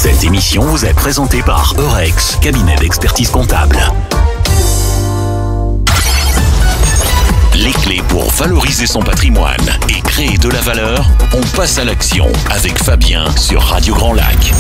Cette émission vous est présentée par Eurex, cabinet d'expertise comptable. Les clés pour valoriser son patrimoine et créer de la valeur, on passe à l'action avec Fabien sur Radio Grand Lac.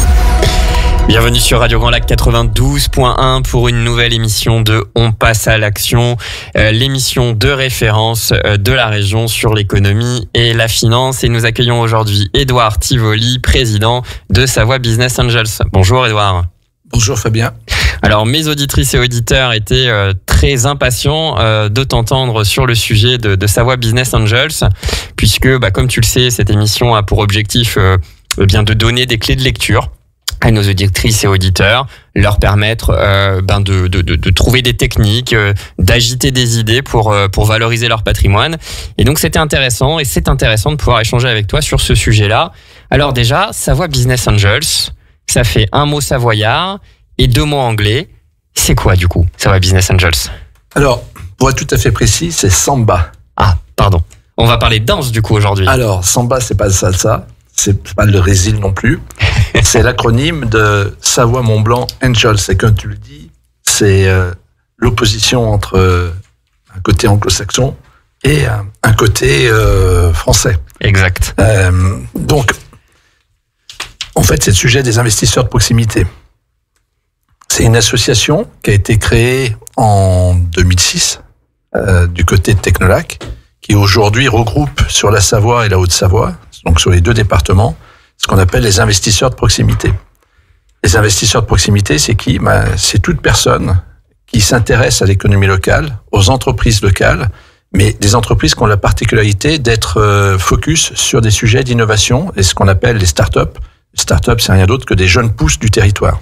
Bienvenue sur Radio Grand Lac 92.1 pour une nouvelle émission de On passe à l'action, l'émission de référence de la région sur l'économie et la finance. Et nous accueillons aujourd'hui Édouard Tivoli, président de Savoie Business Angels. Bonjour Édouard. Bonjour Fabien. Alors mes auditrices et auditeurs étaient très impatients de t'entendre sur le sujet de Savoie Business Angels, puisque comme tu le sais, cette émission a pour objectif de donner des clés de lecture à nos auditrices et auditeurs, leur permettre de trouver des techniques, d'agiter des idées pour valoriser leur patrimoine. Et donc c'est intéressant de pouvoir échanger avec toi sur ce sujet-là. Alors déjà, Savoie Business Angels, ça fait un mot savoyard et deux mots anglais. C'est quoi du coup, Savoie Business Angels? Alors, pour être tout à fait précis, c'est Samba. Ah, pardon. On va parler de danse du coup aujourd'hui. Alors, Samba, c'est pas le salsa, c'est pas le résil non plus. C'est l'acronyme de Savoie Mont Blanc Angels. Et comme tu le dis, c'est l'opposition entre un côté anglo-saxon et un côté français. Exact. Donc, en fait, c'est le sujet des investisseurs de proximité. C'est une association qui a été créée en 2006 du côté de Technolac, qui aujourd'hui regroupe sur la Savoie et la Haute-Savoie, donc sur les deux départements, ce qu'on appelle les investisseurs de proximité. Les investisseurs de proximité, c'est qui? C'est toute personne qui s'intéresse à l'économie locale, aux entreprises locales, mais des entreprises qui ont la particularité d'être focus sur des sujets d'innovation et ce qu'on appelle les startups. Les startups, c'est rien d'autre que des jeunes pousses du territoire.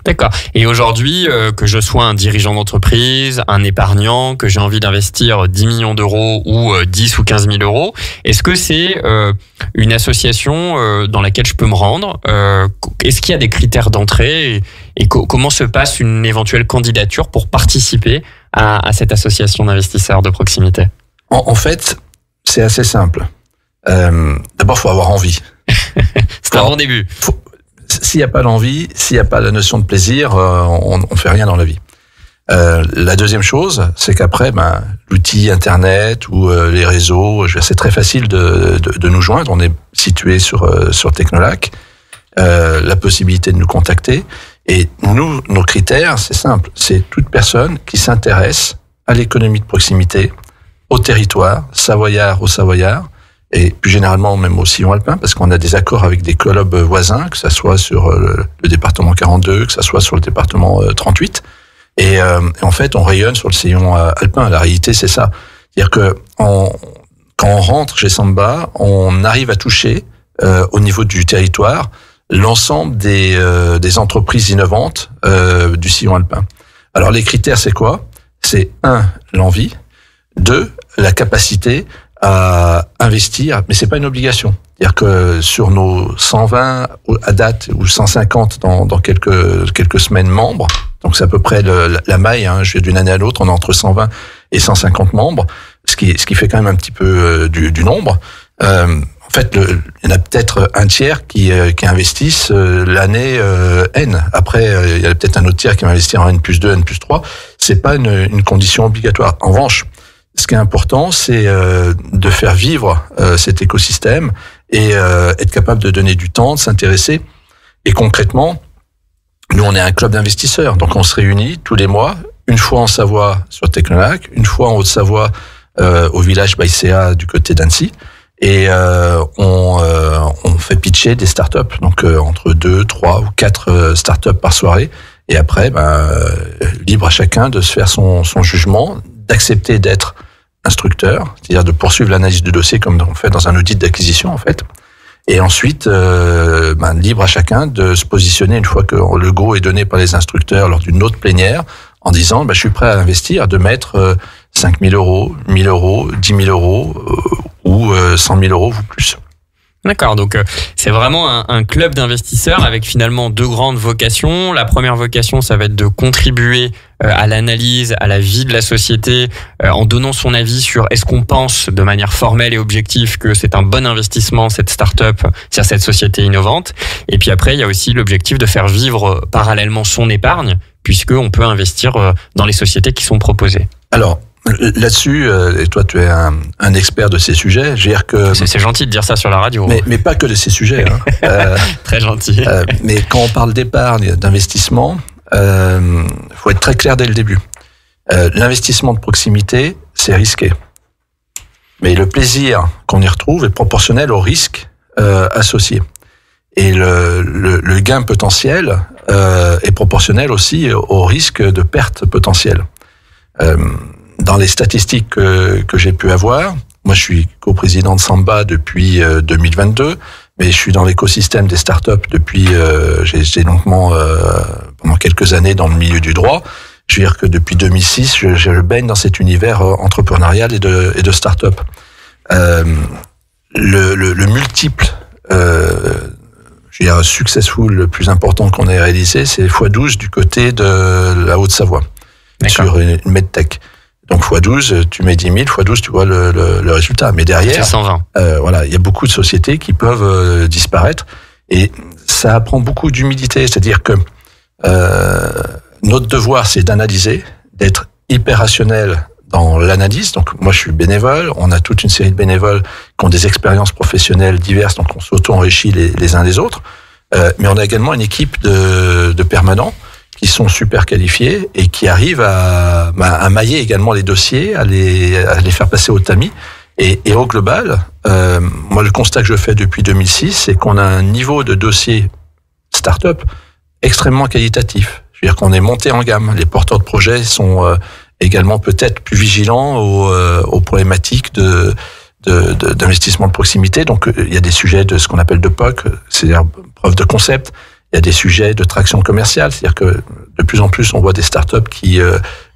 D'accord. Et aujourd'hui, que je sois un dirigeant d'entreprise, un épargnant, que j'ai envie d'investir 10 millions d'euros ou 10 ou 15 000 euros, est-ce que c'est une association dans laquelle je peux me rendre? Est-ce qu'il y a des critères d'entrée et comment se passe une éventuelle candidature pour participer à cette association d'investisseurs de proximité? En fait, c'est assez simple. D'abord, il faut avoir envie. C'est un bon début. S'il n'y a pas l'envie, s'il n'y a pas la notion de plaisir, on ne fait rien dans la vie. La deuxième chose, c'est qu'après, l'outil Internet ou les réseaux, c'est très facile de nous joindre. On est situé sur Technolac. La possibilité de nous contacter. Et nous, nos critères, c'est simple. C'est toute personne qui s'intéresse à l'économie de proximité, au territoire, savoyard au savoyard, et plus généralement même au sillon alpin, parce qu'on a des accords avec des clubs voisins, que ça soit sur le département 42, que ça soit sur le département 38. Et en fait, on rayonne sur le sillon alpin. La réalité, c'est ça. C'est-à-dire que quand on rentre chez Samba, on arrive à toucher au niveau du territoire l'ensemble des entreprises innovantes du sillon alpin. Alors les critères, c'est quoi? C'est 1, l'envie, 2, la capacité à investir, mais c'est pas une obligation. C'est-à-dire que sur nos 120 à date ou 150 dans quelques semaines membres, donc c'est à peu près la maille, d'une année à l'autre, on est entre 120 et 150 membres, ce qui fait quand même un petit peu du nombre. En fait, il y en a peut-être un tiers qui investissent l'année N. Après, il y a peut-être un autre tiers qui va investir en N+2, N+3. C'est pas une condition obligatoire. En revanche, ce qui est important, c'est de faire vivre cet écosystème et être capable de donner du temps, de s'intéresser. Et concrètement, nous, on est un club d'investisseurs. Donc, on se réunit tous les mois, une fois en Savoie sur Technolac, une fois en Haute-Savoie au village Baïséa du côté d'Annecy. Et on fait pitcher des startups. Donc, entre 2, 3 ou 4 startups par soirée. Et après, libre à chacun de se faire son jugement, d'accepter d'être instructeur, c'est-à-dire de poursuivre l'analyse du dossier comme on fait dans un audit d'acquisition en fait. Et ensuite, libre à chacun de se positionner une fois que le go est donné par les instructeurs lors d'une autre plénière en disant je suis prêt à investir, de mettre 5 000 euros, 1 000 euros, 10 000 euros ou 100 000 euros ou plus. D'accord, donc c'est vraiment un club d'investisseurs avec finalement deux grandes vocations. La première vocation, ça va être de contribuer à l'analyse, à la vie de la société, en donnant son avis sur est-ce qu'on pense de manière formelle et objective que c'est un bon investissement, cette start-up, c'est-à-dire cette société innovante. Et puis après, il y a aussi l'objectif de faire vivre parallèlement son épargne, puisqu'on peut investir dans les sociétés qui sont proposées. Alors, là-dessus, et toi tu es un expert de ces sujets, je veux dire que... C'est gentil de dire ça sur la radio. Mais pas que de ces sujets. Hein. Très gentil. Mais quand on parle d'épargne, d'investissement, faut être très clair dès le début. L'investissement de proximité, c'est risqué. Mais le plaisir qu'on y retrouve est proportionnel au risque associé. Et le gain potentiel est proportionnel aussi au risque de perte potentielle. Dans les statistiques que j'ai pu avoir, moi je suis coprésident de Samba depuis 2022, mais je suis dans l'écosystème des startups depuis, j'ai été longuement pendant quelques années dans le milieu du droit. Je veux dire que depuis 2006, je baigne dans cet univers entrepreneurial et de start-up. Le multiple, je veux dire, successful le plus important qu'on ait réalisé, c'est x12 du côté de la Haute-Savoie. D'accord. Sur une medtech. Donc x12, tu mets 10 000, x12, tu vois le résultat. Mais derrière, c'est 120. Voilà, il y a beaucoup de sociétés qui peuvent disparaître, et ça apprend beaucoup d'humilité. C'est-à-dire que notre devoir, c'est d'analyser, d'être hyper rationnel dans l'analyse. Donc moi, je suis bénévole. On a toute une série de bénévoles qui ont des expériences professionnelles diverses, donc on s'auto-enrichit les uns les autres. Mais on a également une équipe de permanents qui sont super qualifiés et qui arrivent à mailler également les dossiers, à les faire passer au tamis. Et au global, moi, le constat que je fais depuis 2006, c'est qu'on a un niveau de dossier start-up extrêmement qualitatif. Je veux dire qu'on est monté en gamme. Les porteurs de projets sont également peut-être plus vigilants aux problématiques d'investissement de proximité. Donc, il y a des sujets de ce qu'on appelle de POC, c'est-à-dire preuve de concept. Il y a des sujets de traction commerciale, c'est-à-dire que de plus en plus, on voit des startups qui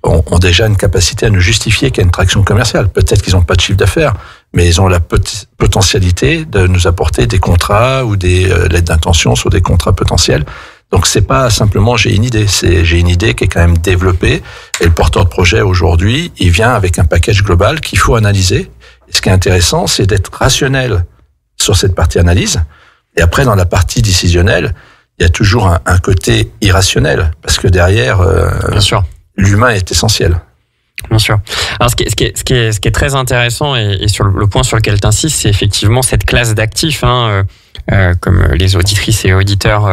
ont déjà une capacité à nous justifier qu'il y a une traction commerciale. Peut-être qu'ils n'ont pas de chiffre d'affaires, mais ils ont la potentialité de nous apporter des contrats ou des lettres d'intention sur des contrats potentiels. Donc c'est pas simplement j'ai une idée, c'est j'ai une idée qui est quand même développée, et le porteur de projet aujourd'hui, il vient avec un package global qu'il faut analyser. Et ce qui est intéressant, c'est d'être rationnel sur cette partie analyse, et après dans la partie décisionnelle, il y a toujours un côté irrationnel, parce que derrière, bien sûr, l'humain est essentiel. Bien sûr. Alors, ce qui est très intéressant et sur le point sur lequel tu insistes, c'est effectivement cette classe d'actifs, comme les auditrices et auditeurs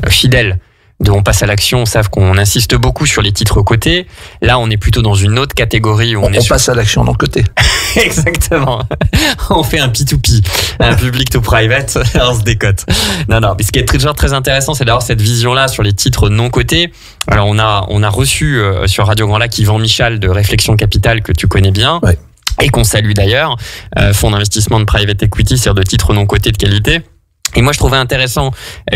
fidèles de On passe à l'action savent qu'on insiste beaucoup sur les titres cotés. Là, on est plutôt dans une autre catégorie où on passe à l'action non coté. Exactement. On fait un P2P, un public to private, on se décote. Non. Mais ce qui est toujours très intéressant, c'est d'avoir cette vision-là sur les titres non cotés. Alors, on a reçu sur Radio Grand Lac Yvan Michal de Réflexion Capital, que tu connais bien. Ouais. Et qu'on salue d'ailleurs, fonds d'investissement de private equity, c'est-à-dire de titres non cotés de qualité. Et moi, je trouvais intéressant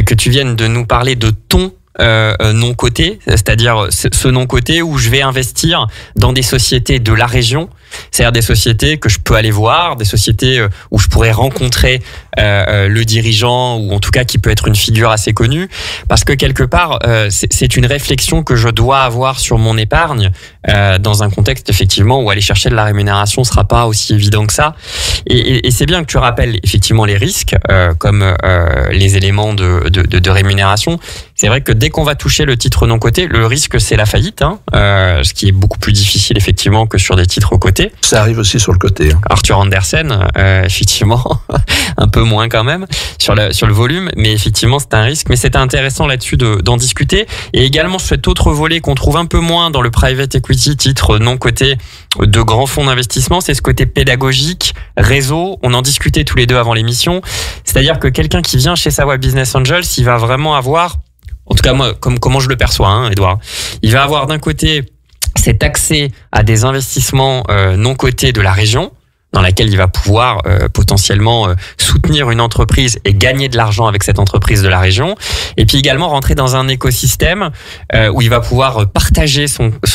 que tu viennes de nous parler de ton non coté, c'est-à-dire ce non coté où je vais investir dans des sociétés de la région, c'est-à-dire des sociétés que je peux aller voir, des sociétés où je pourrais rencontrer le dirigeant, ou en tout cas qui peut être une figure assez connue, parce que quelque part c'est une réflexion que je dois avoir sur mon épargne dans un contexte effectivement où aller chercher de la rémunération sera pas aussi évident que ça, et c'est bien que tu rappelles effectivement les risques comme les éléments de rémunération. C'est vrai que dès qu'on va toucher le titre non coté, le risque c'est la faillite, ce qui est beaucoup plus difficile effectivement que sur des titres cotés. Ça arrive aussi sur le côté. Arthur Andersen, effectivement, un peu moins quand même sur le volume, mais effectivement c'est un risque. Mais c'était intéressant là-dessus d'en discuter. Et également cet autre volet qu'on trouve un peu moins dans le private equity, titre non coté de grands fonds d'investissement, c'est ce côté pédagogique, réseau. On en discutait tous les deux avant l'émission. C'est-à-dire que quelqu'un qui vient chez Savoie Business Angels, il va vraiment avoir, en tout cas moi, comment je le perçois, Edouard, il va avoir d'un côté cet accès à des investissements non cotés de la région, dans laquelle il va pouvoir potentiellement soutenir une entreprise et gagner de l'argent avec cette entreprise de la région. Et puis également rentrer dans un écosystème où il va pouvoir partager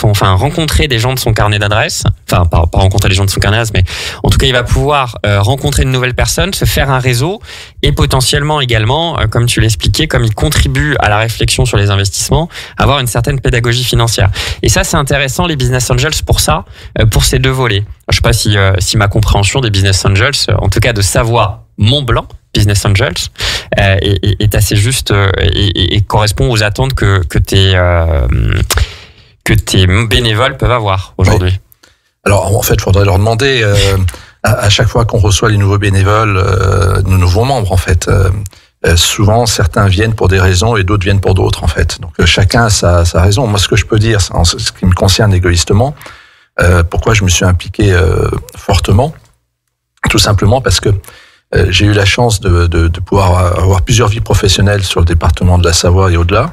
enfin rencontrer des gens de son carnet d'adresses. Enfin, pas rencontrer les gens de son carnet d'adresses, mais en tout cas, il va pouvoir rencontrer une nouvelle personne, se faire un réseau et potentiellement également, comme tu l'expliquais, comme il contribue à la réflexion sur les investissements, avoir une certaine pédagogie financière. Et ça, c'est intéressant, les business angels, pour ça, pour ces deux volets. Je sais pas si ma compréhension des business angels, en tout cas de Savoie Mont-Blanc, Business Angels, est assez juste et correspond aux attentes que tes bénévoles peuvent avoir aujourd'hui. Oui. Alors, en fait, il faudrait leur demander, à chaque fois qu'on reçoit les nouveaux bénévoles, nos nouveaux membres, en fait, souvent, certains viennent pour des raisons et d'autres viennent pour d'autres, en fait. Donc, chacun a sa raison. Moi, ce que je peux dire, en ce qui me concerne égoïstement, pourquoi je me suis impliqué fortement, tout simplement parce que j'ai eu la chance de pouvoir avoir plusieurs vies professionnelles sur le département de la Savoie et au-delà.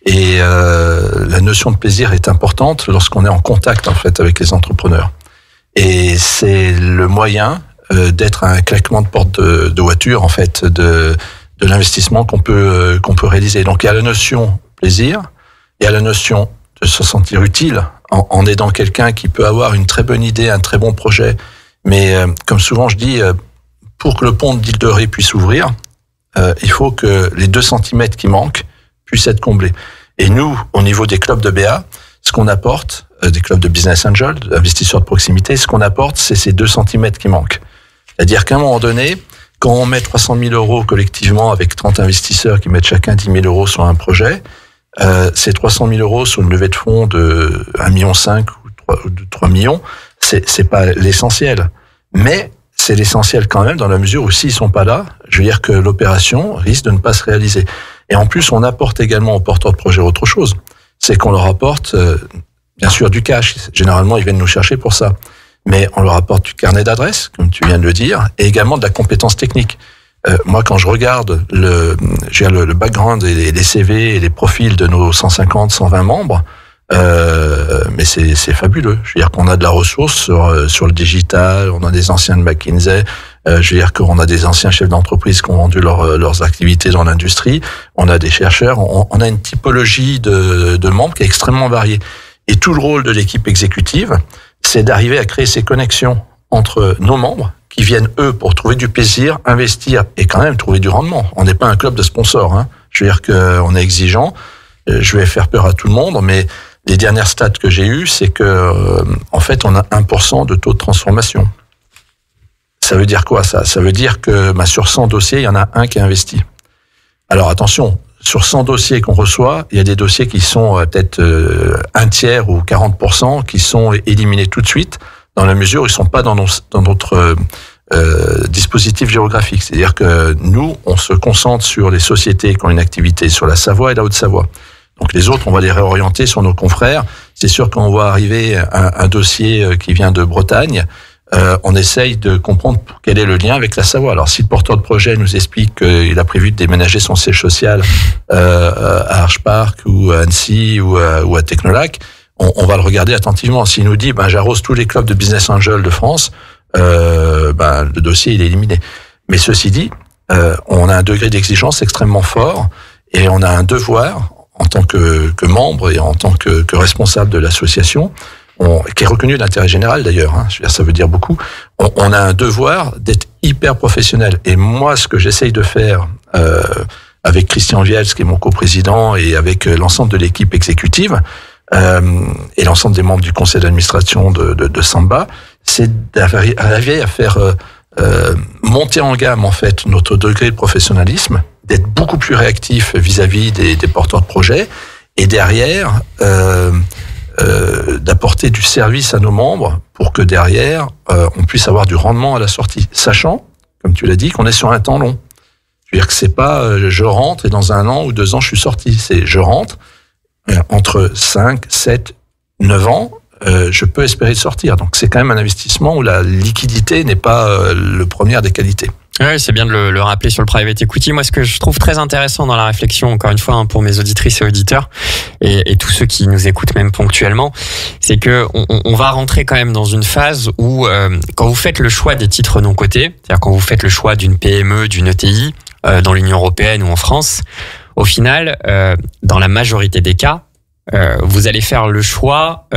Et la notion de plaisir est importante lorsqu'on est en contact en fait avec les entrepreneurs. Et c'est le moyen d'être un claquement de porte de voiture en fait de l'investissement qu'on peut réaliser. Donc il y a la notion plaisir, il y a la notion de se sentir utile en aidant quelqu'un qui peut avoir une très bonne idée, un très bon projet. Mais comme souvent je dis, pour que le pont d'Île de Ré puisse ouvrir, il faut que les 2 centimètres qui manquent puissent être comblés. Et nous, au niveau des clubs de BA, ce qu'on apporte, des clubs de business angel, d'investisseurs de proximité, ce qu'on apporte, c'est ces 2 centimètres qui manquent. C'est-à-dire qu'à un moment donné, quand on met 300 000 euros collectivement avec 30 investisseurs qui mettent chacun 10 000 euros sur un projet, ces 300 000 euros sur une levée de fonds de 1,5 million ou de 3 millions, c'est pas l'essentiel. Mais c'est l'essentiel quand même dans la mesure où s'ils sont pas là, je veux dire que l'opération risque de ne pas se réaliser. Et en plus, on apporte également aux porteurs de projets autre chose. C'est qu'on leur apporte, bien sûr, du cash. Généralement, ils viennent nous chercher pour ça. Mais on leur apporte du carnet d'adresses, comme tu viens de le dire, et également de la compétence technique. Moi, quand je regarde le background et les CV et les profils de nos 150, 120 membres, mais c'est fabuleux. Je veux dire qu'on a de la ressource sur le digital, on a des anciens de McKinsey, je veux dire qu'on a des anciens chefs d'entreprise qui ont vendu leurs activités dans l'industrie, on a des chercheurs, on a une typologie de membres qui est extrêmement variée. Et tout le rôle de l'équipe exécutive, c'est d'arriver à créer ces connexions entre nos membres qui viennent, eux, pour trouver du plaisir, investir et quand même trouver du rendement. On n'est pas un club de sponsors, hein. Je veux dire qu'on est exigeant. Je vais faire peur à tout le monde, mais les dernières stats que j'ai eues, c'est que, en fait, on a 1% de taux de transformation. Ça veut dire quoi, ça? Ça veut dire que, sur 100 dossiers, il y en a un qui est investi. Alors, attention, sur 100 dossiers qu'on reçoit, il y a des dossiers qui sont peut-être un tiers ou 40% qui sont éliminés tout de suite, dans la mesure où ils sont pas dans notre dispositif géographique. C'est-à-dire que nous, on se concentre sur les sociétés qui ont une activité sur la Savoie et la Haute-Savoie. Donc les autres, on va les réorienter sur nos confrères. C'est sûr qu'on va arriver à un dossier qui vient de Bretagne, on essaye de comprendre quel est le lien avec la Savoie. Alors si le porteur de projet nous explique qu'il a prévu de déménager son siège social à Arches-Parc ou à Annecy ou à Technolac, on va le regarder attentivement. S'il nous dit j'arrose tous les clubs de business angel de France, le dossier il est éliminé. Mais ceci dit, on a un degré d'exigence extrêmement fort et on a un devoir en tant que membre et en tant que responsable de l'association, qui est reconnu d'intérêt général d'ailleurs, hein, je veux dire, ça veut dire beaucoup, on a un devoir d'être hyper professionnel. Et moi, ce que j'essaye de faire avec Christian Viels, qui est mon coprésident, et avec l'ensemble de l'équipe exécutive, et l'ensemble des membres du conseil d'administration de Samba, c'est d'arriver à faire monter en gamme en fait notre degré de professionnalisme, d'être beaucoup plus réactif vis-à-vis des porteurs de projets, et derrière d'apporter du service à nos membres pour que derrière on puisse avoir du rendement à la sortie, sachant, comme tu l'as dit, qu'on est sur un temps long. Je veux dire que c'est pas je rentre et dans 1 an ou 2 ans je suis sorti, c'est je rentre entre 5, 7, 9 ans, je peux espérer sortir. Donc c'est quand même un investissement où la liquidité n'est pas le premier des qualités. Oui, c'est bien de le rappeler sur le private equity. Moi, ce que je trouve très intéressant dans la réflexion, encore une fois, pour mes auditrices et auditeurs, et tous ceux qui nous écoutent même ponctuellement, c'est que on va rentrer quand même dans une phase où, quand vous faites le choix des titres non cotés, c'est-à-dire quand vous faites le choix d'une PME, d'une ETI, dans l'Union européenne ou en France, au final, dans la majorité des cas, vous allez faire le choix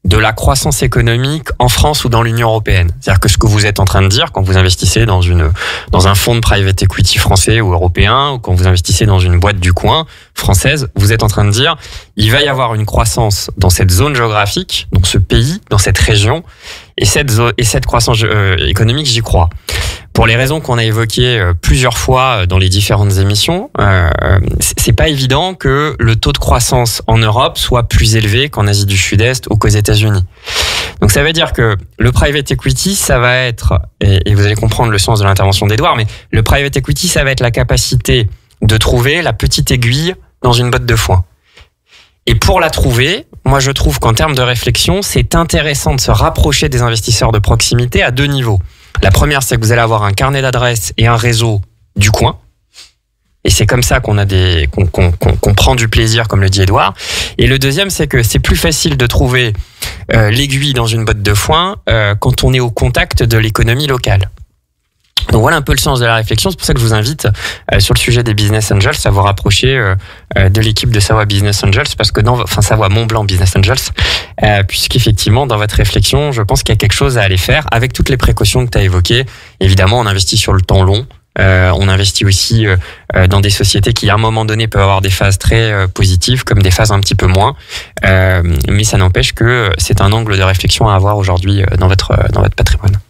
de la croissance économique en France ou dans l'Union européenne. C'est-à-dire que ce que vous êtes en train de dire quand vous investissez dans un fonds de private equity français ou européen, ou quand vous investissez dans une boîte du coin française, vous êtes en train de dire il va y avoir une croissance dans cette zone géographique, dans ce pays, dans cette région, et cette croissance économique, j'y crois. Pour les raisons qu'on a évoquées plusieurs fois dans les différentes émissions, c'est pas évident que le taux de croissance en Europe soit plus élevé qu'en Asie du Sud-Est ou qu'aux États-Unis. Donc ça veut dire que le private equity, ça va être, et vous allez comprendre le sens de l'intervention d'Edouard, mais le private equity, ça va être la capacité de trouver la petite aiguille dans une botte de foin. Et pour la trouver, moi je trouve qu'en termes de réflexion, c'est intéressant de se rapprocher des investisseurs de proximité à 2 niveaux. La première, c'est que vous allez avoir un carnet d'adresses et un réseau du coin. Et c'est comme ça qu'on prend du plaisir, comme le dit Edouard. Et le deuxième, c'est que c'est plus facile de trouver l'aiguille dans une botte de foin quand on est au contact de l'économie locale. Donc voilà un peu le sens de la réflexion. C'est pour ça que je vous invite sur le sujet des Business Angels à vous rapprocher de l'équipe de Savoie Business Angels, parce que Savoie Mont-Blanc Business Angels, puisqu'effectivement dans votre réflexion, je pense qu'il y a quelque chose à aller faire avec toutes les précautions que tu as évoquées. Évidemment, on investit sur le temps long. On investit aussi dans des sociétés qui, à un moment donné, peuvent avoir des phases très positives, comme des phases un petit peu moins. Mais ça n'empêche que c'est un angle de réflexion à avoir aujourd'hui dans votre patrimoine.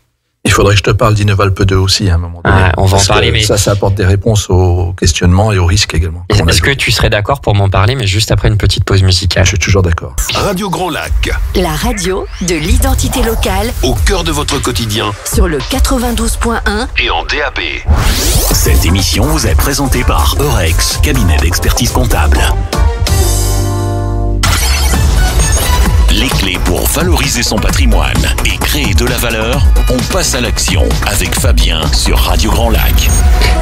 Il faudrait que je te parle d'Innovalpe 2 aussi à un moment donné. On va en parler, mais ça apporte des réponses aux questionnements et aux risques également. Est-ce que tu serais d'accord pour m'en parler, mais juste après une petite pause musicale? Je suis toujours d'accord. Radio Grand Lac. La radio de l'identité locale. Au cœur de votre quotidien. Sur le 92.1 et en DAB. Cette émission vous est présentée par Eurex, cabinet d'expertise comptable. Les clés pour valoriser son patrimoine et créer de la valeur, on passe à l'action avec Fabien sur Radio Grand Lac.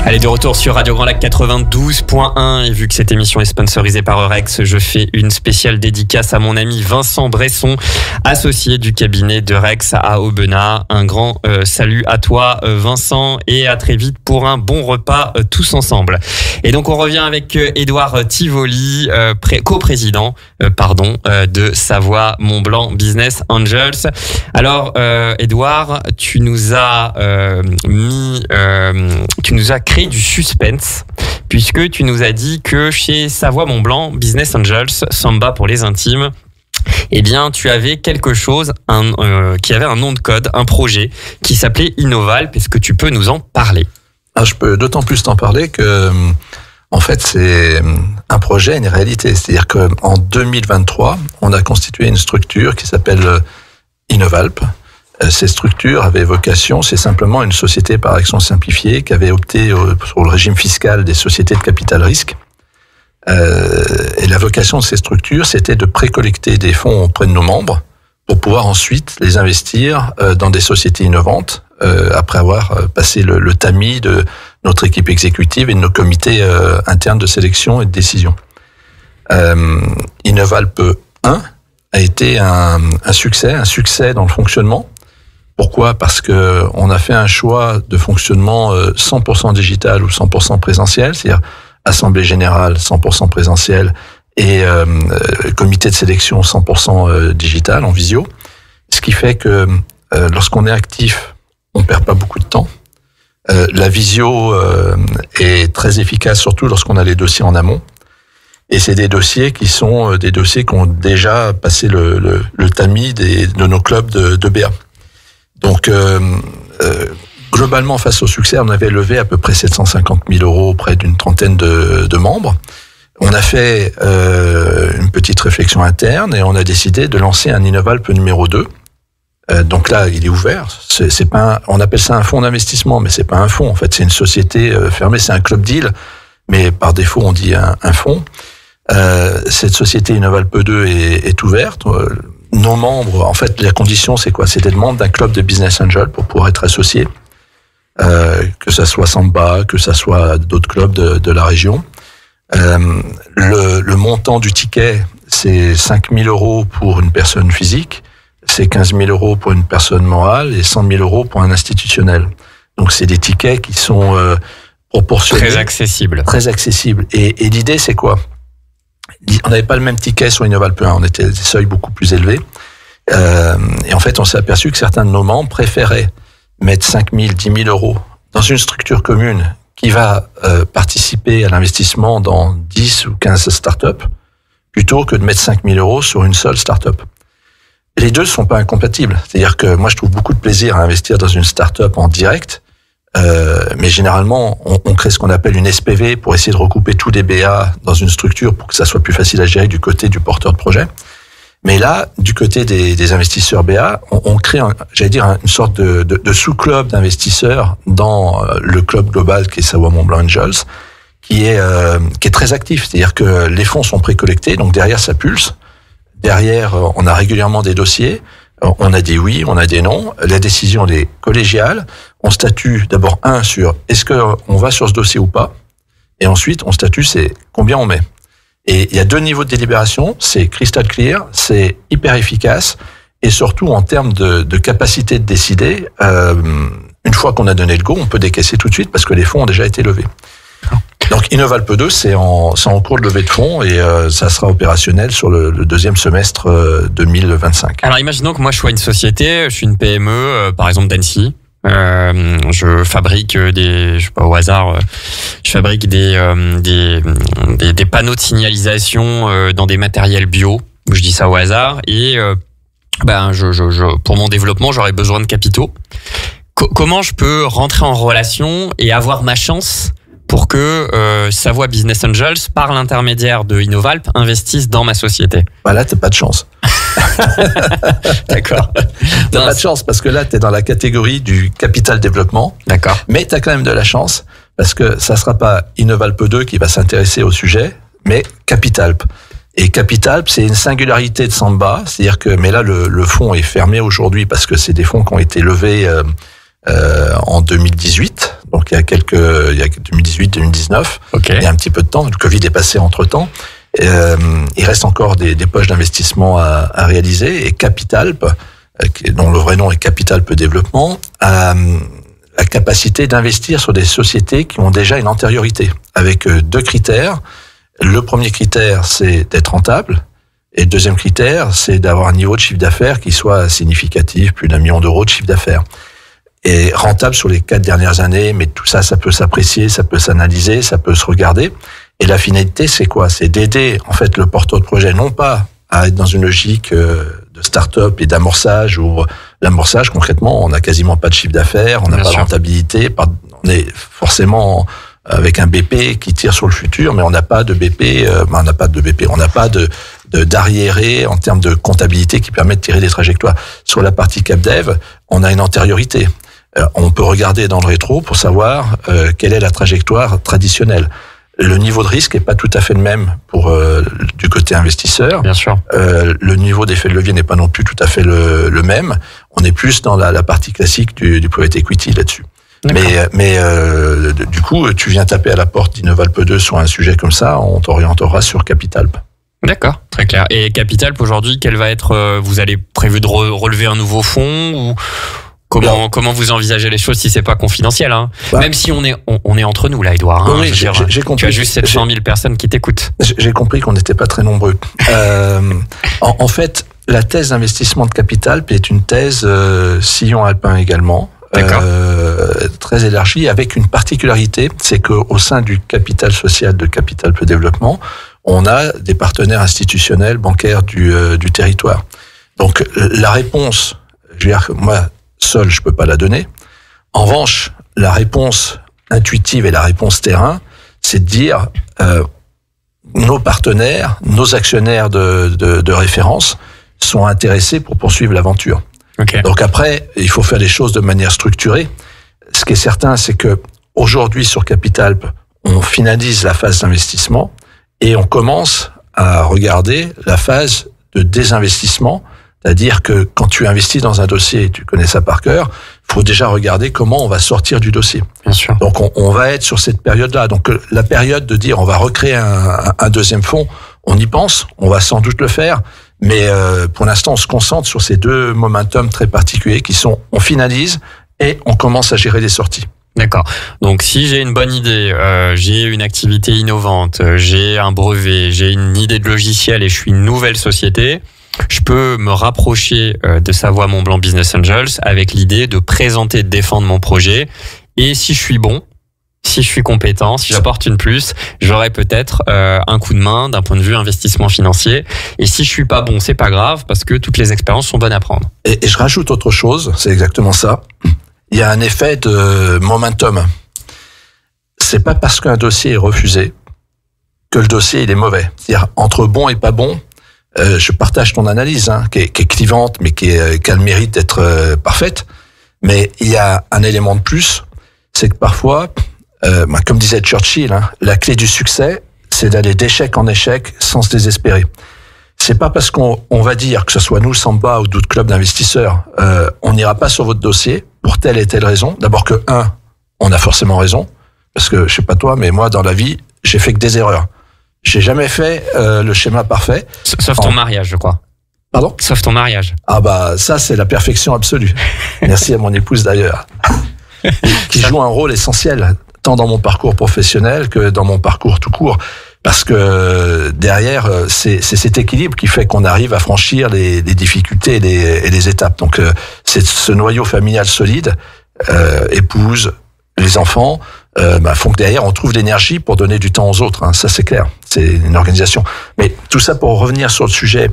Allez, de retour sur Radio Grand Lac 92.1, et vu que cette émission est sponsorisée par Eurex, je fais une spéciale dédicace à mon ami Vincent Bresson, associé du cabinet d'Eurex à Aubenas. Un grand salut à toi Vincent, et à très vite pour un bon repas tous ensemble. Et donc on revient avec Edouard Tivoli, coprésident de Savoie Mont-Blanc Business Angels. Alors, Edouard, tu nous as créé du suspense, puisque tu nous as dit que chez Savoie Mont-Blanc Business Angels, Samba pour les intimes, eh bien, tu avais quelque chose qui avait un nom de code, un projet qui s'appelait Innovalpe. Est-ce que tu peux nous en parler? Je peux d'autant plus t'en parler que, en fait, c'est un projet, une réalité. C'est-à-dire qu'en 2023, on a constitué une structure qui s'appelle Innovalpe. Cette structure avait vocation, c'est simplement une société par action simplifiée qui avait opté sur le régime fiscal des sociétés de capital risque. Et la vocation de ces structures, c'était de précollecter des fonds auprès de nos membres pour pouvoir ensuite les investir dans des sociétés innovantes, après avoir passé le tamis de notre équipe exécutive et de nos comités internes de sélection et de décision. Innovalpe 1 a été un succès dans le fonctionnement. Pourquoi? Parce que on a fait un choix de fonctionnement 100% digital ou 100% présentiel, c'est-à-dire assemblée générale 100% présentiel et comité de sélection 100% digital en visio. Ce qui fait que lorsqu'on est actif, on perd pas beaucoup de temps. La visio est très efficace, surtout lorsqu'on a les dossiers en amont. Et c'est des dossiers qui sont des dossiers qui ont déjà passé le tamis de nos clubs de BA. Donc, globalement, face au succès, on avait levé à peu près 750 000 € auprès d'une trentaine de membres. On a fait une petite réflexion interne et on a décidé de lancer un Innovalpe numéro 2. Donc là, il est ouvert. C'est pas on appelle ça un fonds d'investissement, mais c'est pas un fonds. En fait, c'est une société fermée, c'est un club deal, mais par défaut, on dit un fonds. Cette société Innovalpe 2 est ouverte. Nos membres, en fait, la condition, c'est quoi? C'est d'être membre d'un club de Business Angel pour pouvoir être associé. que ça soit Samba, que ça soit d'autres clubs de la région. Le montant du ticket, c'est 5 000 € pour une personne physique, c'est 15 000 € pour une personne morale et 100 000 € pour un institutionnel. Donc c'est des tickets qui sont proportionnés. Très accessibles. Très accessibles. Et l'idée, c'est quoi? On n'avait pas le même ticket sur Innovalp 1, on était à des seuils beaucoup plus élevés. Et en fait, on s'est aperçu que certains de nos membres préféraient mettre 5 000, 10 000 € dans une structure commune qui va participer à l'investissement dans 10 ou 15 startups, plutôt que de mettre 5 000 € sur une seule startup. Les deux ne sont pas incompatibles. C'est-à-dire que moi, je trouve beaucoup de plaisir à investir dans une startup en direct, mais généralement, on crée ce qu'on appelle une SPV pour essayer de regrouper tous les BA dans une structure pour que ça soit plus facile à gérer du côté du porteur de projet. Mais là, du côté des investisseurs BA, on crée, une sorte de sous-club d'investisseurs dans le club global qui est Savoie Mont Blanc Angels, qui est très actif. C'est-à-dire que les fonds sont précollectés, donc derrière ça pulse. Derrière, on a régulièrement des dossiers. On a des oui, on a des non. La décision elle est collégiale. On statue d'abord sur est-ce que on va sur ce dossier ou pas, et ensuite on statue c'est combien on met. Et il y a 2 niveaux de délibération, c'est crystal clear, c'est hyper efficace, et surtout en termes de capacité de décider, une fois qu'on a donné le go, on peut décaisser tout de suite parce que les fonds ont déjà été levés. Donc Innovalp 2, c'est en cours de levée de fonds et ça sera opérationnel sur le deuxième semestre 2025. Alors imaginons que moi je sois une société, je suis une PME, par exemple d'Annecy. Je fabrique je sais pas au hasard, je fabrique des panneaux de signalisation dans des matériels bio. Je dis ça au hasard et pour mon développement j'aurais besoin de capitaux. Comment je peux rentrer en relation et avoir ma chance pour que Savoie Business Angels, par l'intermédiaire de Innovalp, investisse dans ma société? Là, t'as pas de chance. D'accord. T'as pas de chance parce que là, t'es dans la catégorie du capital développement. D'accord. Mais t'as quand même de la chance parce que ça sera pas Innovalp 2 qui va s'intéresser au sujet, mais Capitalp. Et Capitalp, c'est une singularité de Samba, c'est-à-dire que, mais là, le fonds est fermé aujourd'hui parce que c'est des fonds qui ont été levés en 2018, donc il y a 2018-2019, okay. Il y a un petit peu de temps, le Covid est passé entre-temps, il reste encore des poches d'investissement à réaliser, et Capitalp, dont le vrai nom est Capitalp Développement, a la capacité d'investir sur des sociétés qui ont déjà une antériorité, avec 2 critères. Le premier critère, c'est d'être rentable, et le deuxième critère, c'est d'avoir un niveau de chiffre d'affaires qui soit significatif, plus d'1 million d'euros de chiffre d'affaires. Et rentable sur les 4 dernières années, mais tout ça, ça peut s'apprécier, ça peut s'analyser, ça peut se regarder. Et la finalité, c'est quoi? C'est d'aider, en fait, le porteur de projet, non pas à être dans une logique de start-up et d'amorçage, où l'amorçage, concrètement, on n'a quasiment pas de chiffre d'affaires, on n'a pas de rentabilité, on est forcément avec un BP qui tire sur le futur, mais on n'a pas de BP, on n'a pas d'arriéré en termes de comptabilité qui permet de tirer des trajectoires. Sur la partie CapDev, on a une antériorité. On peut regarder dans le rétro pour savoir quelle est la trajectoire traditionnelle. Le niveau de risque est pas tout à fait le même pour du côté investisseur. Bien sûr. Le niveau d'effet de levier n'est pas non plus tout à fait le même. On est plus dans la partie classique du private equity là-dessus. Mais du coup, tu viens taper à la porte d'Innovalp 2 sur un sujet comme ça, on t'orientera sur Capitalp. D'accord, très clair. Et Capitalp aujourd'hui, quel va être vous allez prévu de relever un nouveau fonds ou comment vous envisagez les choses si c'est pas confidentiel, hein? Même si on est entre nous là, Edouard. Hein, oui, j'ai compris. Tu as juste 700 000 personnes qui t'écoutent. J'ai compris qu'on n'était pas très nombreux. En fait, la thèse d'investissement de Capitalp est une thèse sillon alpin également. Très élargie, avec une particularité, c'est qu'au sein du capital social de Capitalp Développement, on a des partenaires institutionnels, bancaires du territoire. Donc la réponse, je veux dire que moi seul je peux pas la donner. En revanche, la réponse intuitive et la réponse terrain, c'est de dire nos partenaires, nos actionnaires de référence sont intéressés pour poursuivre l'aventure. Okay. Donc après, il faut faire les choses de manière structurée. Ce qui est certain, c'est que aujourd'hui sur Capitalp, on finalise la phase d'investissement et on commence à regarder la phase de désinvestissement. C'est-à-dire que quand tu investis dans un dossier, tu connais ça par cœur, faut déjà regarder comment on va sortir du dossier. Bien sûr. Donc on va être sur cette période-là. Donc la période de dire on va recréer un deuxième fonds, on y pense, on va sans doute le faire, mais pour l'instant on se concentre sur ces deux momentum très particuliers qui sont on finalise et on commence à gérer les sorties. D'accord. Donc si j'ai une bonne idée, j'ai une activité innovante, j'ai un brevet, j'ai une idée de logiciel et je suis une nouvelle société, je peux me rapprocher de Savoie Mont Blanc Business Angels avec l'idée de présenter, de défendre mon projet. Et si je suis bon, si je suis compétent, si j'apporte une plus, j'aurai peut-être un coup de main d'un point de vue investissement financier. Et si je suis pas bon, c'est pas grave parce que toutes les expériences sont bonnes à prendre. Et je rajoute autre chose, c'est exactement ça. Il y a un effet de momentum. C'est pas parce qu'un dossier est refusé que le dossier il est mauvais. C'est-à-dire entre bon et pas bon, je partage ton analyse, qui est clivante, mais qui a le mérite d'être parfaite. Mais il y a un élément de plus, c'est que parfois, comme disait Churchill, la clé du succès, c'est d'aller d'échec en échec sans se désespérer. C'est pas parce qu'on va dire, que ce soit nous, Samba ou d'autres clubs d'investisseurs, on n'ira pas sur votre dossier pour telle et telle raison. D'abord que, on a forcément raison, parce que, je sais pas toi, mais moi, dans la vie, j'ai fait que des erreurs. J'ai jamais fait le schéma parfait. Sauf ton mariage, je crois. Pardon ? Sauf ton mariage. Ah bah, ça, c'est la perfection absolue. Merci à mon épouse, d'ailleurs, qui joue un rôle essentiel, tant dans mon parcours professionnel que dans mon parcours tout court. Parce que derrière, c'est cet équilibre qui fait qu'on arrive à franchir les difficultés et les étapes. Donc, c'est ce noyau familial solide, épouse, les enfants, font que derrière, on trouve l'énergie pour donner du temps aux autres. Ça, c'est clair. C'est une organisation. Mais tout ça pour revenir sur le sujet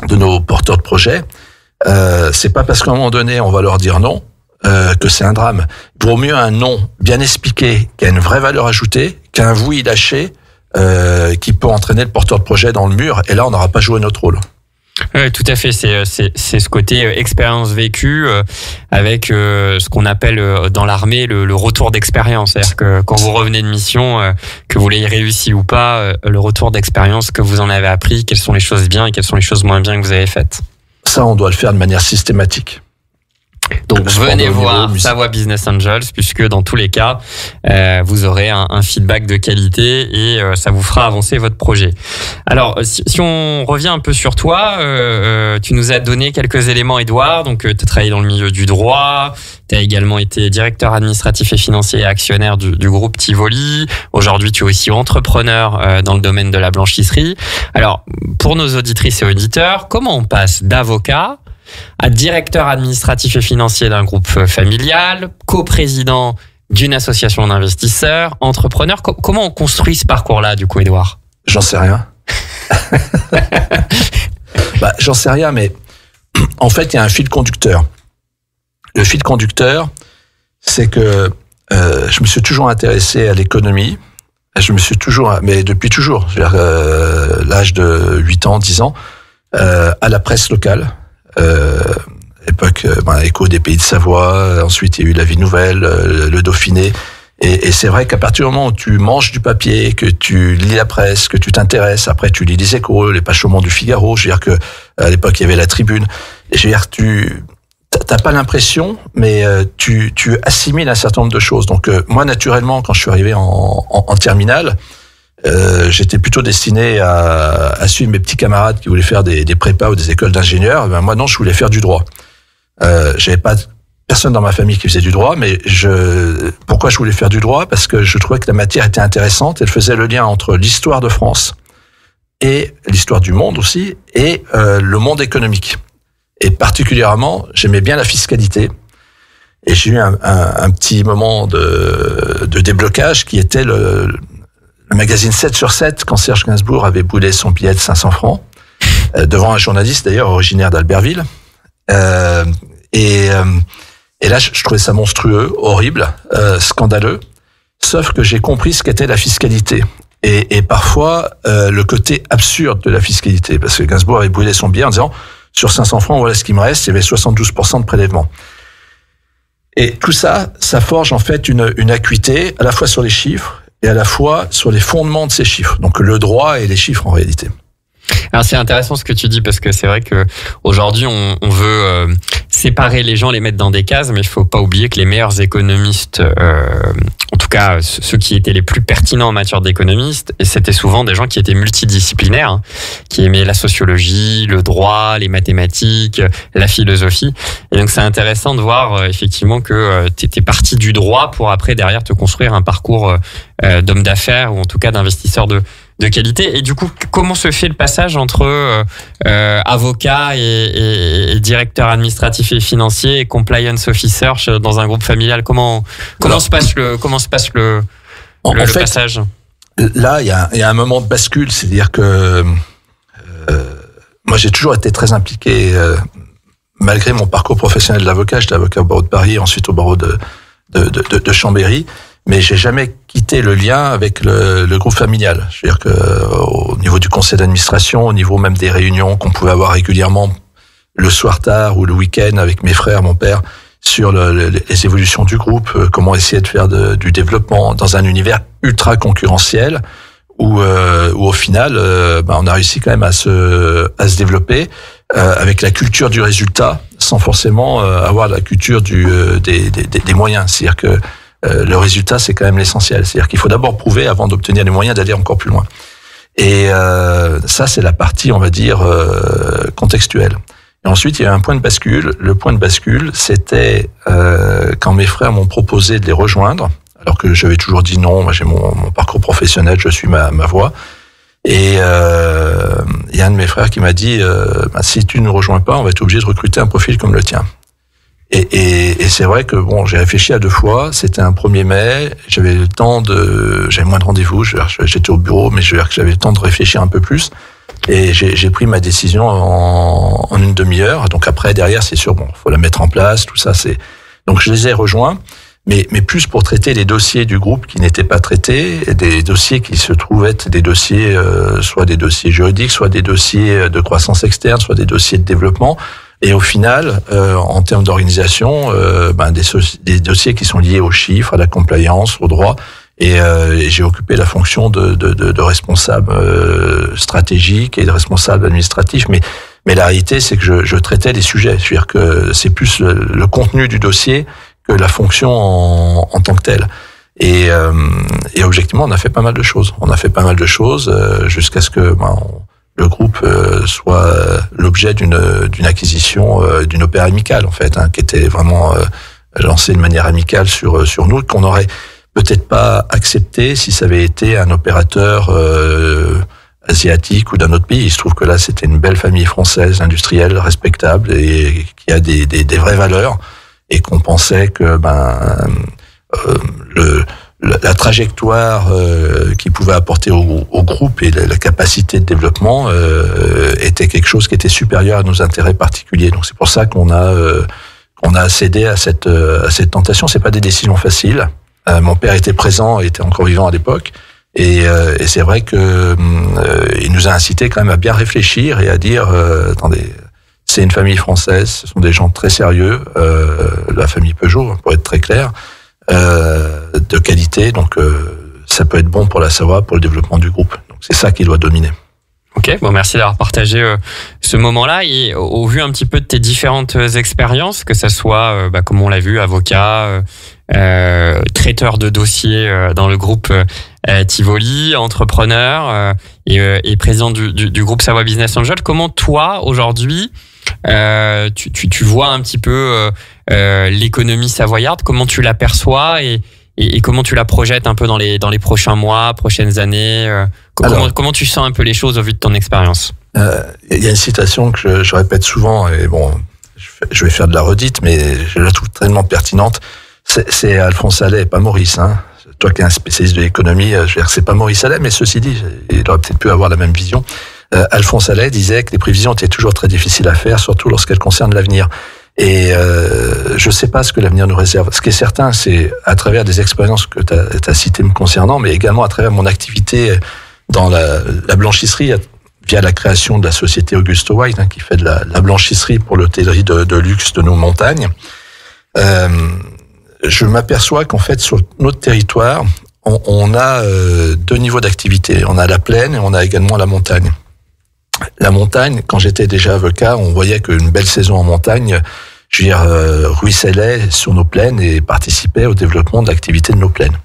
de nos porteurs de projets, c'est pas parce qu'à un moment donné, on va leur dire non, que c'est un drame. Il vaut mieux un non bien expliqué, qui a une vraie valeur ajoutée, qu'un oui lâché, qui peut entraîner le porteur de projet dans le mur, et là on n'aura pas joué notre rôle. Oui, tout à fait. C'est ce côté expérience vécue avec ce qu'on appelle dans l'armée le retour d'expérience. C'est-à-dire que quand vous revenez de mission, que vous l'ayez réussi ou pas, le retour d'expérience, que vous en avez appris, quelles sont les choses bien et quelles sont les choses moins bien que vous avez faites. Ça, on doit le faire de manière systématique. Donc venez voir Savoie Business Angels, puisque dans tous les cas, vous aurez un feedback de qualité et ça vous fera avancer votre projet. Alors, si on revient un peu sur toi, tu nous as donné quelques éléments, Édouard. Donc, tu as travaillé dans le milieu du droit, tu as également été directeur administratif et financier et actionnaire du groupe Tivoli. Aujourd'hui, tu es aussi entrepreneur dans le domaine de la blanchisserie. Alors, pour nos auditrices et auditeurs, comment on passe d'avocat à directeur administratif et financier d'un groupe familial, coprésident d'une association d'investisseurs, entrepreneur? Comment on construit ce parcours-là, du coup, Édouard? J'en sais rien. J'en sais rien, mais en fait, il y a un fil conducteur. Le fil conducteur, c'est que je me suis toujours intéressé à l'économie. Je me suis toujours, mais depuis toujours, l'âge de 8 ans, 10 ans, à la presse locale. Époque Écho des Pays de Savoie, ensuite il y a eu La Vie Nouvelle, le Dauphiné, et c'est vrai qu'à partir du moment où tu manges du papier, que tu lis la presse, que tu t'intéresses, après tu lis les Échos, les pages Chaumont du Figaro, je veux dire que à l'époque il y avait La Tribune, et je veux dire t'as pas l'impression, mais tu assimiles un certain nombre de choses. Donc moi naturellement quand je suis arrivé en terminale, j'étais plutôt destiné à suivre mes petits camarades qui voulaient faire des prépas ou des écoles d'ingénieurs. Moi non, je voulais faire du droit. J'avais pas personne dans ma famille qui faisait du droit, mais pourquoi je voulais faire du droit? Parce que je trouvais que la matière était intéressante. Elle faisait le lien entre l'histoire de France et l'histoire du monde aussi, et le monde économique. Et particulièrement, j'aimais bien la fiscalité. Et j'ai eu un petit moment de déblocage qui était le magazine 7/7, quand Serge Gainsbourg avait boulé son billet de 500 francs, devant un journaliste d'ailleurs originaire d'Albertville. Et là, je trouvais ça monstrueux, horrible, scandaleux. Sauf que j'ai compris ce qu'était la fiscalité. Et parfois, le côté absurde de la fiscalité. Parce que Gainsbourg avait boulé son billet en disant, sur 500 francs, voilà ce qui me reste, il y avait 72% de prélèvement. Et tout ça, ça forge en fait une acuité, à la fois sur les chiffres, et à la fois sur les fondements de ces chiffres. Donc le droit et les chiffres en réalité. Alors c'est intéressant ce que tu dis parce que c'est vrai que aujourd'hui on veut séparer les gens, les mettre dans des cases, mais il faut pas oublier que les meilleurs économistes, en tout cas ceux qui étaient les plus pertinents en matière d'économistes, et c'était souvent des gens qui étaient multidisciplinaires, hein, qui aimaient la sociologie, le droit, les mathématiques, la philosophie. Et donc c'est intéressant de voir effectivement que tu étais parti du droit pour après derrière te construire un parcours d'homme d'affaires ou en tout cas d'investisseur de qualité. Et du coup, comment se fait le passage entre avocat et directeur administratif et financier et compliance officer dans un groupe familial? Comment se passe le passage? Là, il y a un moment de bascule, c'est-à-dire que moi j'ai toujours été très impliqué, malgré mon parcours professionnel d'avocat. J'étais avocat au barreau de Paris, ensuite au barreau de Chambéry. Mais j'ai jamais quitté le lien avec le groupe familial. Je veux dire que au niveau du conseil d'administration, au niveau même des réunions qu'on pouvait avoir régulièrement le soir tard ou le week-end avec mes frères, mon père, sur les évolutions du groupe, comment essayer de faire du développement dans un univers ultra concurrentiel où au final, on a réussi quand même à se développer avec la culture du résultat, sans forcément avoir la culture des moyens. C'est-à-dire que le résultat, c'est quand même l'essentiel. C'est-à-dire qu'il faut d'abord prouver avant d'obtenir les moyens d'aller encore plus loin. Et ça, c'est la partie, on va dire, contextuelle. Et ensuite, il y a un point de bascule. Le point de bascule, c'était quand mes frères m'ont proposé de les rejoindre, alors que j'avais toujours dit non. Moi, j'ai mon parcours professionnel, je suis ma voie. Et il y a un de mes frères qui m'a dit si tu ne nous rejoins pas, on va être obligé de recruter un profil comme le tien. Et c'est vrai que j'ai réfléchi à 2 fois. C'était un 1er mai. J'avais le temps j'avais moins de rendez-vous. J'étais au bureau, mais j'avais le temps de réfléchir un peu plus. Et j'ai pris ma décision en une demi-heure. Donc après, derrière, c'est sûr, faut la mettre en place, tout ça. Donc je les ai rejoints, mais plus pour traiter les dossiers du groupe qui n'étaient pas traités, des dossiers qui se trouvent être des dossiers, soit des dossiers juridiques, soit des dossiers de croissance externe, soit des dossiers de développement. Et au final, en termes d'organisation, des dossiers qui sont liés aux chiffres, à la compliance, au droit. Et j'ai occupé la fonction de responsable stratégique et de responsable administratif. Mais la réalité, c'est que je traitais les sujets. C'est-à-dire que c'est plus le contenu du dossier que la fonction en tant que telle. Et objectivement, on a fait pas mal de choses. Jusqu'à ce que le groupe soit l'objet d'une acquisition, d'une opéra amicale en fait, qui était vraiment lancée de manière amicale sur nous, qu'on aurait peut-être pas accepté si ça avait été un opérateur asiatique ou d'un autre pays. Il se trouve que là, c'était une belle famille française, industrielle, respectable et qui a des vraies valeurs, et qu'on pensait que la trajectoire qu'il pouvait apporter au groupe et la capacité de développement était quelque chose qui était supérieur à nos intérêts particuliers. Donc c'est pour ça qu'on a cédé à cette tentation. C'est pas des décisions faciles. Mon père était présent, était encore vivant à l'époque, et c'est vrai que il nous a incité quand même à bien réfléchir et à dire attendez, c'est une famille française, ce sont des gens très sérieux, la famille Peugeot pour être très clair, de qualité, donc ça peut être bon pour la Savoie, pour le développement du groupe. Donc c'est ça qui doit dominer. Ok, merci d'avoir partagé ce moment-là, et au vu un petit peu de tes différentes expériences, que ça soit, comme on l'a vu, avocat, traiteur de dossiers dans le groupe Tivoli, entrepreneur et président du groupe Savoie Business Angel, comment toi aujourd'hui tu vois un petit peu l'économie savoyarde, comment tu l'aperçois et comment tu la projettes un peu dans les prochains mois, prochaines années, comment tu sens un peu les choses au vu de ton expérience? Il y a une citation que je répète souvent, et je vais faire de la redite, mais je la trouve tellement pertinente. C'est Alphonse Allais, pas Maurice. Toi qui es un spécialiste de l'économie, je veux dire, c'est pas Maurice Allais, mais ceci dit, il aurait peut-être pu avoir la même vision. Alphonse Allais disait que les prévisions étaient toujours très difficiles à faire, surtout lorsqu'elles concernent l'avenir. Et je sais pas ce que l'avenir nous réserve. Ce qui est certain, c'est à travers des expériences que tu as citées me concernant, mais également à travers mon activité dans la blanchisserie, via la création de la société Augusto White, qui fait de la blanchisserie pour l'hôtellerie de luxe de nos montagnes. Je m'aperçois qu'en fait, sur notre territoire, on a 2 niveaux d'activité. On a la plaine et on a également la montagne. la montagne, quand j'étais déjà avocat, on voyait qu'une belle saison en montagne, ruisselait sur nos plaines et participait au développement de l'activité de nos plaines.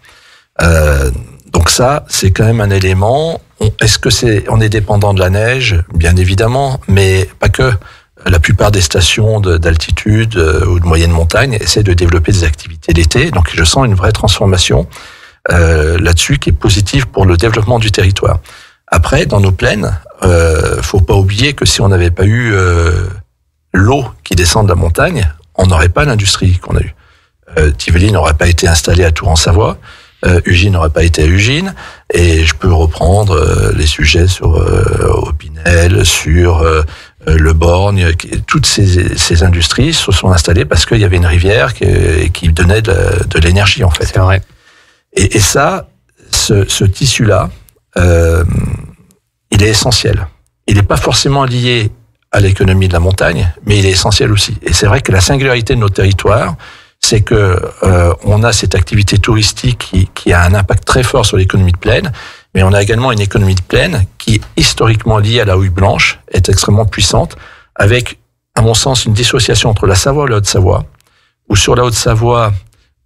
Donc ça, c'est quand même un élément. Est-ce que on est dépendant de la neige? Bien évidemment, mais pas que. La plupart des stations d'altitude ou de moyenne montagne essaient de développer des activités l'été. Donc je sens une vraie transformation là-dessus qui est positive pour le développement du territoire. Après, dans nos plaines, faut pas oublier que si on n'avait pas eu l'eau qui descend de la montagne, on n'aurait pas l'industrie qu'on a eue. Tivoli n'aurait pas été installé à Tours-en-Savoie, Ugine n'aurait pas été à Ugine, et je peux reprendre les sujets sur Opinel, sur le Borgne. Toutes ces industries se sont installées parce qu'il y avait une rivière qui donnait de l'énergie, en fait. C'est vrai. Et ça, ce tissu-là, il est essentiel. Il n'est pas forcément lié à l'économie de la montagne, mais il est essentiel aussi. Et c'est vrai que la singularité de nos territoires, c'est que on a cette activité touristique qui a un impact très fort sur l'économie de plaine, mais on a également une économie de plaine qui, historiquement liée à la houille blanche, est extrêmement puissante, avec, à mon sens, une dissociation entre la Savoie et la Haute-Savoie, où sur la Haute-Savoie,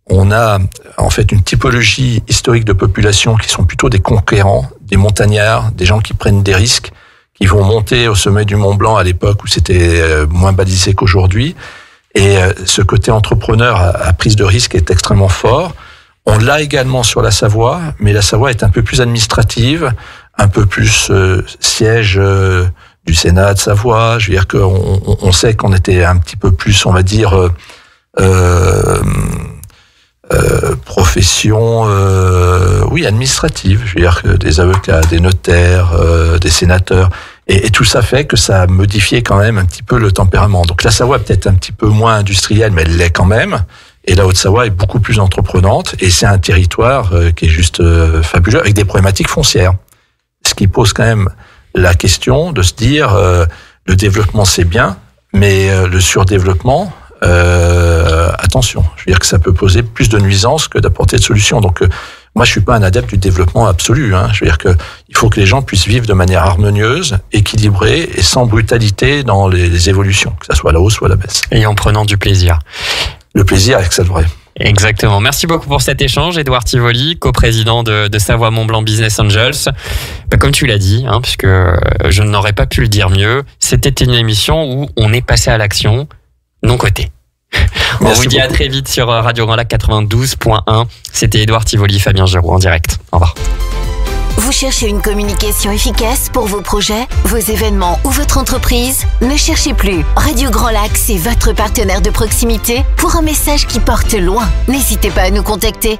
on a en fait une typologie historique de population qui sont plutôt des conquérants, des montagnards, des gens qui prennent des risques, qui vont monter au sommet du Mont Blanc à l'époque où c'était moins balisé qu'aujourd'hui. Et ce côté entrepreneur à prise de risque est extrêmement fort. On l'a également sur la Savoie, mais la Savoie est un peu plus administrative, un peu plus siège du Sénat de Savoie. Je veux dire qu'on sait qu'on était un petit peu plus, on va dire, profession, administrative. Je veux dire que des avocats, des notaires, des sénateurs. Et tout ça fait que ça a modifié quand même un petit peu le tempérament. Donc la Savoie est peut-être un petit peu moins industrielle, mais elle l'est quand même. Et la Haute-Savoie est beaucoup plus entreprenante. Et c'est un territoire qui est juste fabuleux, avec des problématiques foncières. Ce qui pose quand même la question de se dire, le développement c'est bien, mais le surdéveloppement, attention. Je veux dire que ça peut poser plus de nuisances que d'apporter de solutions. Donc moi, je suis pas un adepte du développement absolu. Je veux dire que il faut que les gens puissent vivre de manière harmonieuse, équilibrée et sans brutalité dans les évolutions, que ça soit à la hausse ou à la baisse. Et en prenant du plaisir. Le plaisir avec ça de vrai. Exactement. Merci beaucoup pour cet échange, Édouard Tivoli, coprésident de Savoie Mont Blanc Business Angels. Comme tu l'as dit, puisque je n'aurais pas pu le dire mieux, c'était une émission où on est passé à l'action, non coté. On vous dit à très vite sur Radio Grand Lac 92.1. C'était Édouard Tivoli, Fabien Giroux en direct. Au revoir. Vous cherchez une communication efficace pour vos projets, vos événements ou votre entreprise? Ne cherchez plus. Radio Grand Lac, c'est votre partenaire de proximité pour un message qui porte loin. N'hésitez pas à nous contacter.